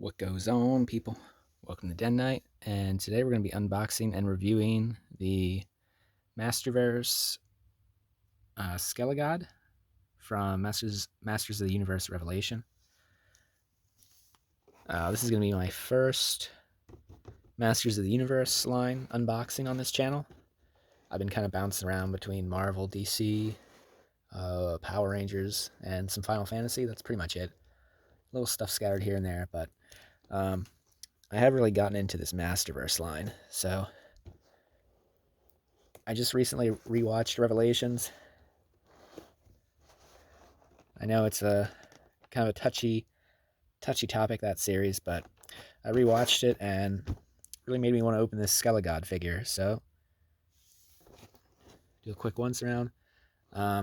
What goes on, people? Welcome to Den Night, and today we're going to be unboxing and reviewing the Masterverse Skelegod from Masters of the Universe Revelation. This is going to be my first Masters of the Universe line unboxing on this channel. I've been kind of bouncing around between Marvel, DC, Power Rangers, and some Final Fantasy. That's pretty much it. Little stuff scattered here and there, but I haven't really gotten into this Masterverse line, so I just recently rewatched Revelations. I know it's a kind of a touchy topic, that series, but I rewatched it and really made me want to open this Skelegod figure. So do a quick once around. I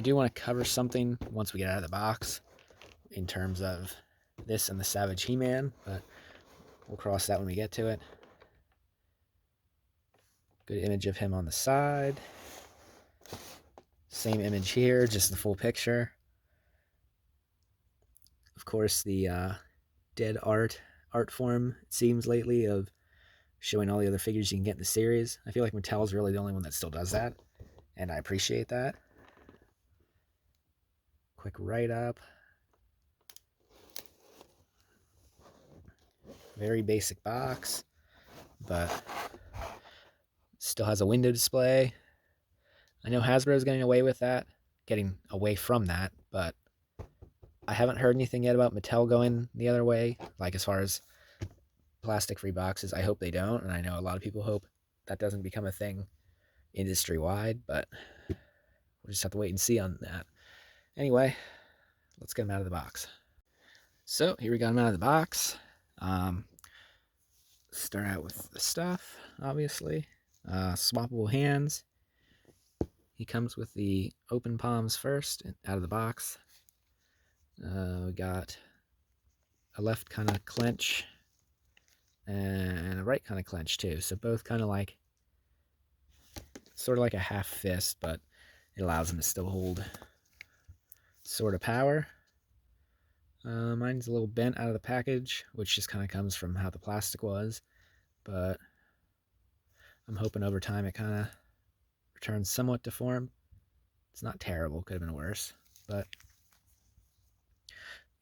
do want to cover something once we get out of the box in terms of this and the Savage He-Man, but we'll cross that when we get to it. Good image of him on the side. Same image here, just the full picture. Of course, the dead art form, it seems lately, of showing all the other figures you can get in the series. I feel like Mattel's really the only one that still does that, and I appreciate that. Quick write-up. Very basic box, but still has a window display. I know Hasbro's getting away from that, but I haven't heard anything yet about Mattel going the other way, like as far as plastic-free boxes. I hope they don't, and I know a lot of people hope that doesn't become a thing industry-wide, but we'll just have to wait and see on that. Anyway, let's get them out of the box. So here we got them out of the box. Start out with the stuff, obviously. Swappable hands. He comes with the open palms first, out of the box. We got a left kind of clench and a right kind of clench too. So both kind of like, sort of like a half fist, but it allows him to still hold sort of power. Mine's a little bent out of the package, which just kind of comes from how the plastic was, but I'm hoping over time it kind of returns somewhat to form. It's not terrible, could have been worse, but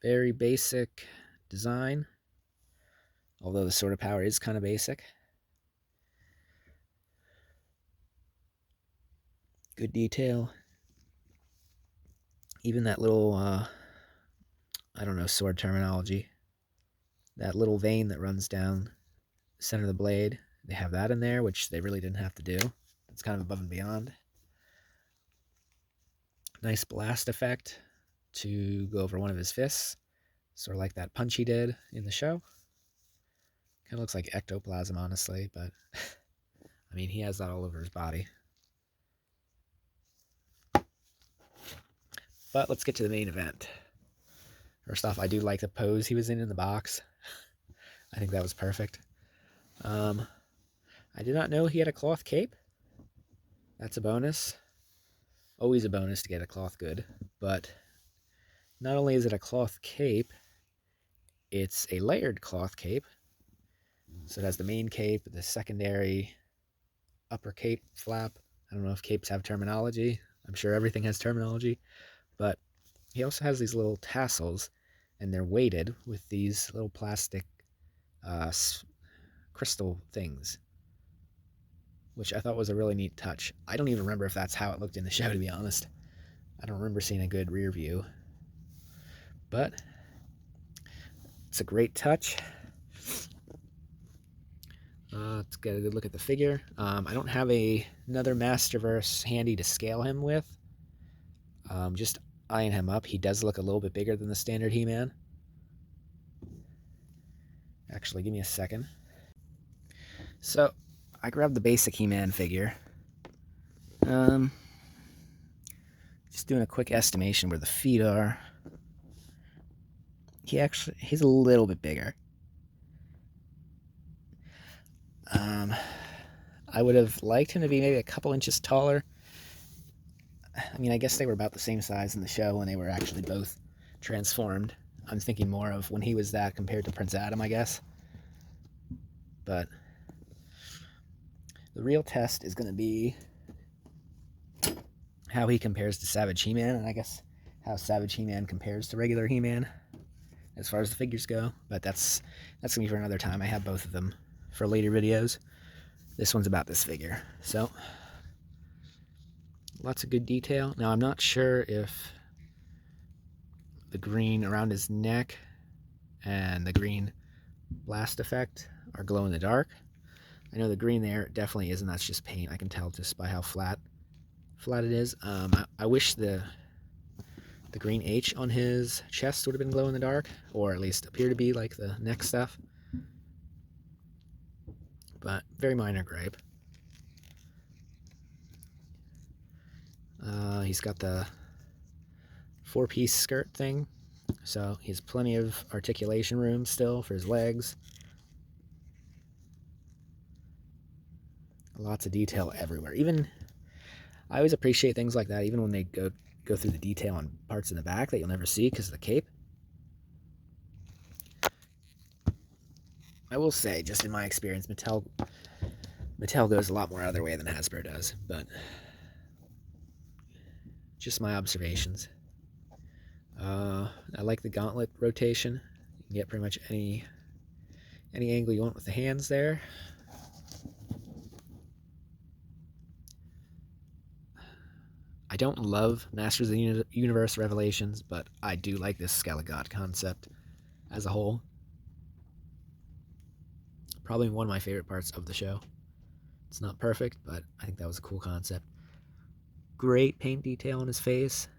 very basic design, although the sort of power is kind of basic. Good detail. Even that little, I don't know, sword terminology. That little vein that runs down the center of the blade, they have that in there, which they really didn't have to do. It's kind of above and beyond. Nice blast effect to go over one of his fists, sort of like that punch he did in the show. Kind of looks like ectoplasm, honestly, but I mean, he has that all over his body. But let's get to the main event. First off, I do like the pose he was in the box. I think that was perfect. I did not know he had a cloth cape. That's a bonus. Always a bonus to get a cloth good. But not only is it a cloth cape, it's a layered cloth cape. So it has the main cape, the secondary upper cape flap. I don't know if capes have terminology. I'm sure everything has terminology. But he also has these little tassels, and they're weighted with these little plastic crystal things, which I thought was a really neat touch. I don't even remember if that's how it looked in the show, to be honest. I don't remember seeing a good rear view. But it's a great touch. Let's get a good look at the figure. I don't have another Masterverse handy to scale him with. Just eyeing him up, he does look a little bit bigger than the standard He-Man. Actually, give me a second. So, I grabbed the basic He-Man figure. Just doing a quick estimation where the feet are. He's a little bit bigger. I would have liked him to be maybe a couple inches taller. I mean, I guess they were about the same size in the show when they were actually both transformed. I'm thinking more of when he was that compared to Prince Adam, I guess. But the real test is going to be how he compares to Savage He-Man, and I guess how Savage He-Man compares to regular He-Man as far as the figures go. But that's going to be for another time. I have both of them for later videos. This one's about this figure. So, lots of good detail. Now, I'm not sure if the green around his neck and the green blast effect are glow in the dark. I know the green there definitely isn't. That's just paint. I can tell just by how flat it is. I wish the green H on his chest would have been glow in the dark, or at least appear to be like the neck stuff. But very minor gripe. He's got the 4-piece skirt thing, so he has plenty of articulation room still for his legs. Lots of detail everywhere. Even I always appreciate things like that, even when they go through the detail on parts in the back that you'll never see because of the cape. I will say, just in my experience, Mattel goes a lot more out of their way than Hasbro does, but just my observations. I like the gauntlet rotation. You can get pretty much any angle you want with the hands there. I don't love Masters of the Universe Revelations, but I do like this Skelegod concept as a whole. Probably one of my favorite parts of the show. It's not perfect, but I think that was a cool concept. Great paint detail on his face.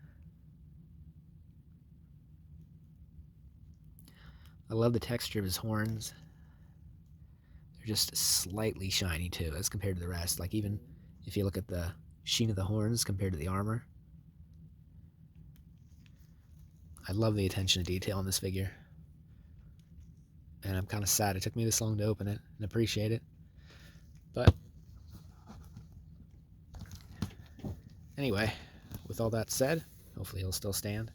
I love the texture of his horns. They're just slightly shiny too, as compared to the rest. Like even if you look at the sheen of the horns compared to the armor. I love the attention to detail on this figure. And I'm kind of sad it took me this long to open it and appreciate it. But anyway, with all that said, hopefully he'll still stand.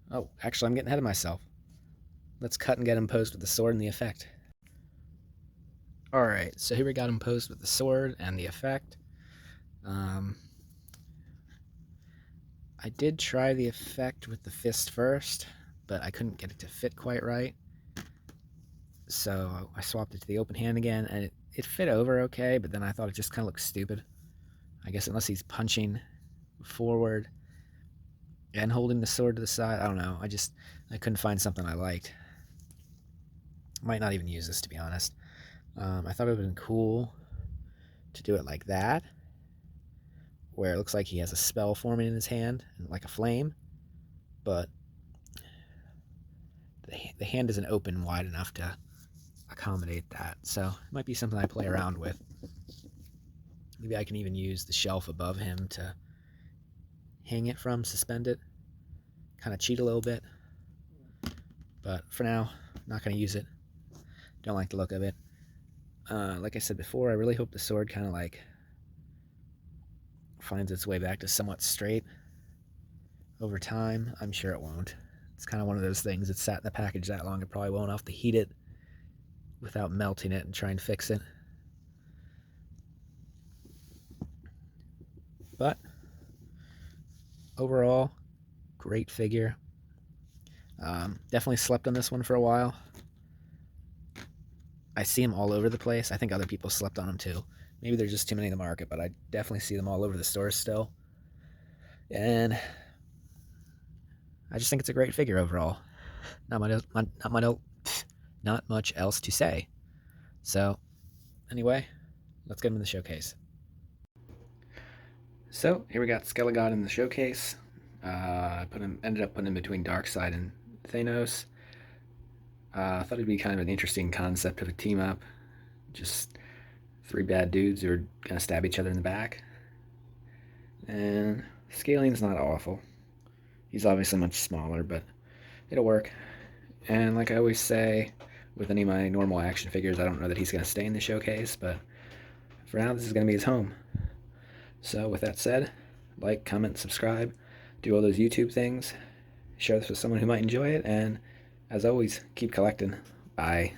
Oh, actually I'm getting ahead of myself. Let's cut and get him posed with the sword and the effect. Alright, so here we got him posed with the sword and the effect. I did try the effect with the fist first, but I couldn't get it to fit quite right. So I swapped it to the open hand again, and it fit over okay, but then I thought it just kind of looked stupid. I guess unless he's punching forward and holding the sword to the side, I don't know. I couldn't find something I liked. Might not even use this, to be honest. I thought it would have been cool to do it like that, where it looks like he has a spell forming in his hand, like a flame, but the hand isn't open wide enough to accommodate that. So it might be something I play around with. Maybe I can even use the shelf above him to hang it from, suspend it, kind of cheat a little bit. But for now, not going to use it. Don't like the look of it. Like I said before, I really hope the sword kind of like finds its way back to somewhat straight over time. I'm sure it won't. It's kind of one of those things. It's sat in the package that long, it probably won't. I'll have to heat it without melting it and try and fix it. But overall, great figure. Definitely slept on this one for a while. I see them all over the place. I think other people slept on them too. Maybe there's just too many in the market, but I definitely see them all over the stores still. And I just think it's a great figure overall. Not much else to say. So, anyway, let's get him in the showcase. So, here we got Skelegod in the showcase. I ended up putting him between Darkseid and Thanos. I thought it'd be kind of an interesting concept of a team up. Just 3 bad dudes who are gonna stab each other in the back. And scaling's not awful. He's obviously much smaller, but it'll work. And like I always say, with any of my normal action figures, I don't know that he's gonna stay in the showcase, but for now, this is gonna be his home. So with that said, like, comment, subscribe, do all those YouTube things, share this with someone who might enjoy it, and as always, keep collecting. Bye.